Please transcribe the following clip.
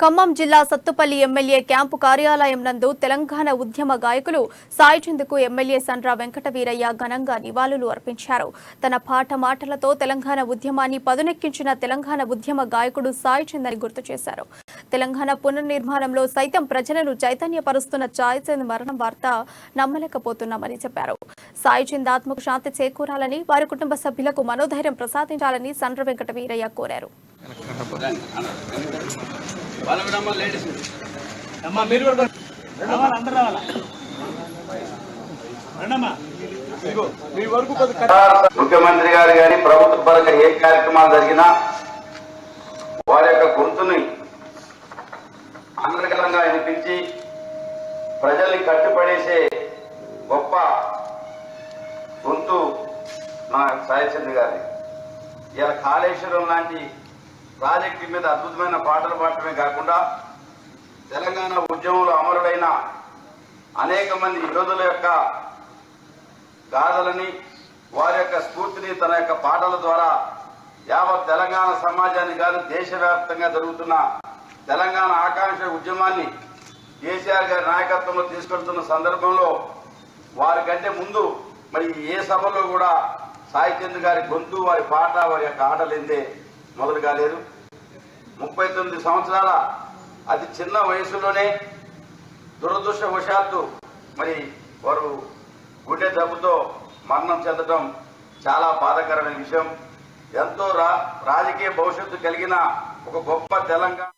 ఖమ్మం జిల్లా Sathupalli MLA camp కార్యాలయం నందు తెలంగాణ ఉద్యమ గాయకులు సాయి చంద్కు ఎమ్మెల్యే సండ్ర వెంకటవీరయ్య ఘనంగా నివాళులు అర్పించారు. తన పాట మాటలతో తెలంగాణ ఉద్యమాన్ని పదునెక్కించిన తెలంగాణ ఉద్యమ గాయకుడు సాయి చంద్ అని గుర్తు చేశారు. తెలంగాణ పునర్నిర్మాణంలో సైతం ప్రజలను చైతన్యపరుస్తున్న సాయి చంద్ మరణం వార్త నమ్మలేకపోతున్నామని చెప్పారు. సాయి చంద్ ఆత్మకు శాంతి చేకూరాలని, వారి కుటుంబ సభ్యులకు మనోధైర్యం ప్రసాదించాలని సండ్ర వెంకటవీరయ్య కోరారు. ముఖ్యమంత్రి గారు కానీ ప్రభుత్వ పరంగా ఏ కార్యక్రమాలు జరిగినా వారి యొక్క గొంతుని ఆనందకరంగా వినిపించి ప్రజల్ని కట్టుపడేసే గొప్ప గొంతు మా సాయి చంద్ గారి. ఇలా కాళేశ్వరం లాంటి ప్రాజెక్టు మీద అద్భుతమైన పాటలు పాడటమే కాకుండా తెలంగాణ ఉద్యమంలో అమరులైన అనేక మంది యోధుల యొక్క గాథలని, వారి యొక్క స్ఫూర్తిని తన యొక్క పాటల ద్వారా యావత్ తెలంగాణ సమాజాన్ని కాదు దేశవ్యాప్తంగా జరుగుతున్న తెలంగాణ ఆకాంక్ష ఉద్యమాన్ని కేసీఆర్ గారి నాయకత్వంలో తీసుకెళ్తున్న సందర్భంలో వారికంటే ముందు మరి ఏ సభలో కూడా సాయి చంద్ గారి గొంతు, వారి పాట, వారి యొక్క ఆటలేందే మొదలు కాలేదు. 39 సంవత్సరాల అతి చిన్న వయసులోనే దురదృష్టవశాత్తు మరి వారు గుండె జబ్బుతో మరణం చెందడం చాలా బాధాకరమైన విషయం. ఎంతో రాజకీయ భవిష్యత్తు కలిగిన ఒక గొప్ప తెలంగాణ